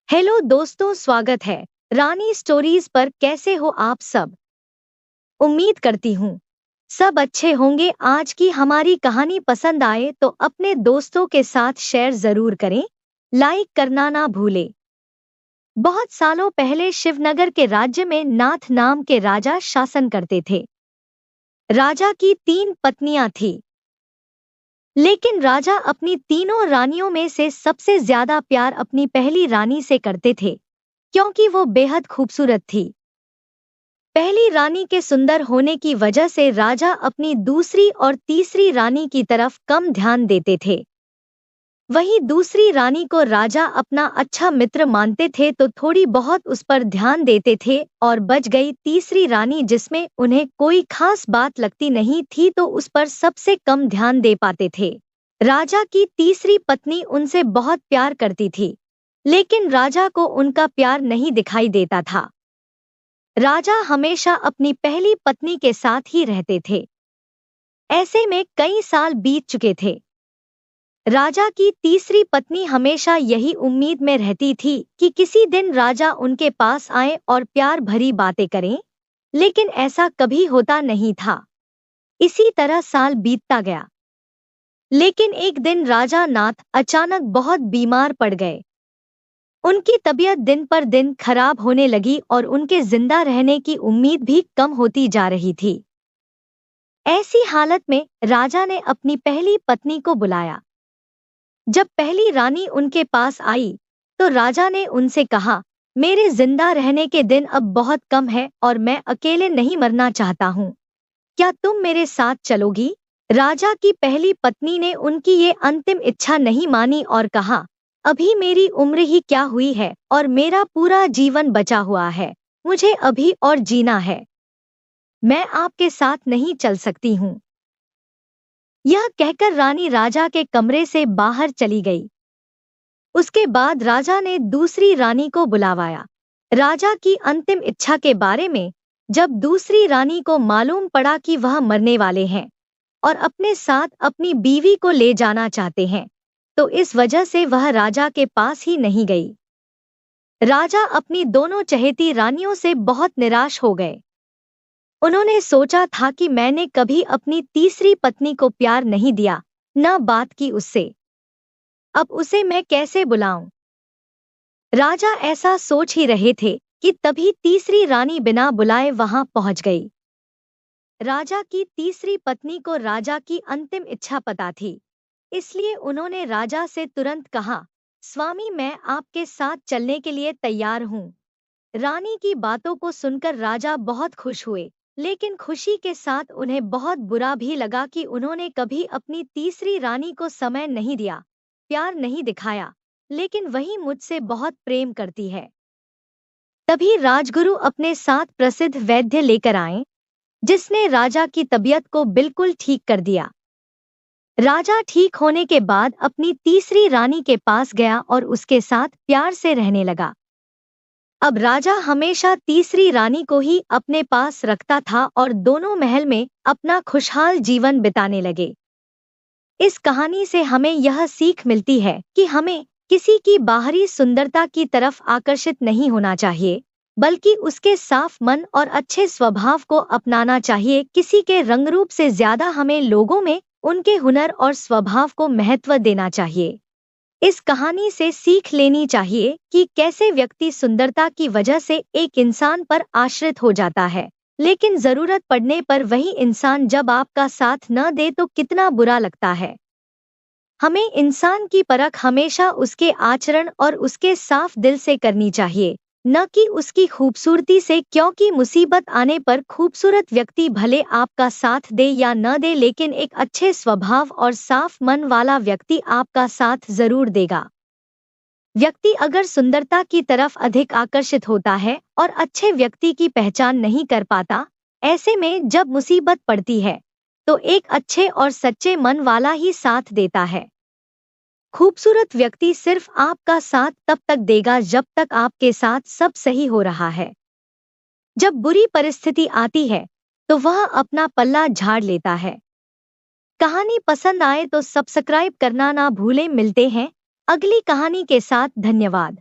Hello दोस्तों, स्वागत है रानी स्टोरीज पर। कैसे हो आप सब? उम्मीद करती हूँ सब अच्छे होंगे। आज की हमारी कहानी पसंद आए तो अपने दोस्तों के साथ शेयर जरूर करें, लाइक करना ना भूले। बहुत सालों पहले शिवनगर के राज्य में नाथ नाम के राजा शासन करते थे। राजा की 3 पत्नियां थीं, लेकिन राजा अपनी तीनों रानियों में से सबसे ज्यादा प्यार अपनी पहली रानी से करते थे, क्योंकि वो बेहद खूबसूरत थी। पहली रानी के सुंदर होने की वजह से राजा अपनी दूसरी और तीसरी रानी की तरफ कम ध्यान देते थे। वहीं दूसरी रानी को राजा अपना अच्छा मित्र मानते थे तो थोड़ी बहुत उस पर ध्यान देते थे, और बच गई तीसरी रानी जिसमें उन्हें कोई खास बात लगती नहीं थी तो उस पर सबसे कम ध्यान दे पाते थे। राजा की तीसरी पत्नी उनसे बहुत प्यार करती थी, लेकिन राजा को उनका प्यार नहीं दिखाई देता था। राजा हमेशा अपनी पहली पत्नी के साथ ही रहते थे। ऐसे में कई साल बीत चुके थे। राजा की तीसरी पत्नी हमेशा यही उम्मीद में रहती थी कि किसी दिन राजा उनके पास आए और प्यार भरी बातें करें, लेकिन ऐसा कभी होता नहीं था। इसी तरह साल बीतता गया, लेकिन एक दिन राजा नाथ अचानक बहुत बीमार पड़ गए। उनकी तबीयत दिन पर दिन खराब होने लगी और उनके जिंदा रहने की उम्मीद भी कम होती जा रही थी। ऐसी हालत में राजा ने अपनी पहली पत्नी को बुलाया। जब पहली रानी उनके पास आई तो राजा ने उनसे कहा, मेरे जिंदा रहने के दिन अब बहुत कम है और मैं अकेले नहीं मरना चाहता हूँ। क्या तुम मेरे साथ चलोगी? राजा की पहली पत्नी ने उनकी ये अंतिम इच्छा नहीं मानी और कहा, अभी मेरी उम्र ही क्या हुई है और मेरा पूरा जीवन बचा हुआ है। मुझे अभी और जीना है। मैं आपके साथ नहीं चल सकती हूँ। यह कहकर रानी राजा के कमरे से बाहर चली गई। उसके बाद राजा ने दूसरी रानी को बुलावाया। राजा की अंतिम इच्छा के बारे में जब दूसरी रानी को मालूम पड़ा कि वह मरने वाले हैं और अपने साथ अपनी बीवी को ले जाना चाहते हैं, तो इस वजह से वह राजा के पास ही नहीं गई। राजा अपनी दोनों चहेती रानियों से बहुत निराश हो गए। उन्होंने सोचा था कि मैंने कभी अपनी तीसरी पत्नी को प्यार नहीं दिया, न बात की उससे। अब उसे मैं कैसे बुलाऊं? राजा ऐसा सोच ही रहे थे कि तभी तीसरी रानी बिना बुलाए वहां पहुंच गई। राजा की तीसरी पत्नी को राजा की अंतिम इच्छा पता थी, इसलिए उन्होंने राजा से तुरंत कहा, स्वामी, मैं आपके साथ चलने के लिए तैयार हूँ। रानी की बातों को सुनकर राजा बहुत खुश हुए, लेकिन खुशी के साथ उन्हें बहुत बुरा भी लगा कि उन्होंने कभी अपनी तीसरी रानी को समय नहीं दिया, प्यार नहीं दिखाया, लेकिन वही मुझसे बहुत प्रेम करती है। तभी राजगुरु अपने साथ प्रसिद्ध वैद्य लेकर आए, जिसने राजा की तबीयत को बिल्कुल ठीक कर दिया। राजा ठीक होने के बाद अपनी तीसरी रानी के पास गया और उसके साथ प्यार से रहने लगा। अब राजा हमेशा तीसरी रानी को ही अपने पास रखता था और दोनों महल में अपना खुशहाल जीवन बिताने लगे। इस कहानी से हमें यह सीख मिलती है कि हमें किसी की बाहरी सुंदरता की तरफ आकर्षित नहीं होना चाहिए, बल्कि उसके साफ मन और अच्छे स्वभाव को अपनाना चाहिए। किसी के रंगरूप से ज्यादा हमें लोगों में उनके हुनर और स्वभाव को महत्व देना चाहिए। इस कहानी से सीख लेनी चाहिए कि कैसे व्यक्ति सुंदरता की वजह से एक इंसान पर आश्रित हो जाता है, लेकिन जरूरत पड़ने पर वही इंसान जब आपका साथ न दे तो कितना बुरा लगता है। हमें इंसान की परख हमेशा उसके आचरण और उसके साफ दिल से करनी चाहिए, न कि उसकी खूबसूरती से, क्योंकि मुसीबत आने पर खूबसूरत व्यक्ति भले आपका साथ दे या न दे, लेकिन एक अच्छे स्वभाव और साफ मन वाला व्यक्ति आपका साथ जरूर देगा। व्यक्ति अगर सुंदरता की तरफ अधिक आकर्षित होता है और अच्छे व्यक्ति की पहचान नहीं कर पाता, ऐसे में जब मुसीबत पड़ती है तो एक अच्छे और सच्चे मन वाला ही साथ देता है। खूबसूरत व्यक्ति सिर्फ आपका साथ तब तक देगा जब तक आपके साथ सब सही हो रहा है। जब बुरी परिस्थिति आती है तो वह अपना पल्ला झाड़ लेता है। कहानी पसंद आए तो सब्सक्राइब करना ना भूलें। मिलते हैं अगली कहानी के साथ। धन्यवाद।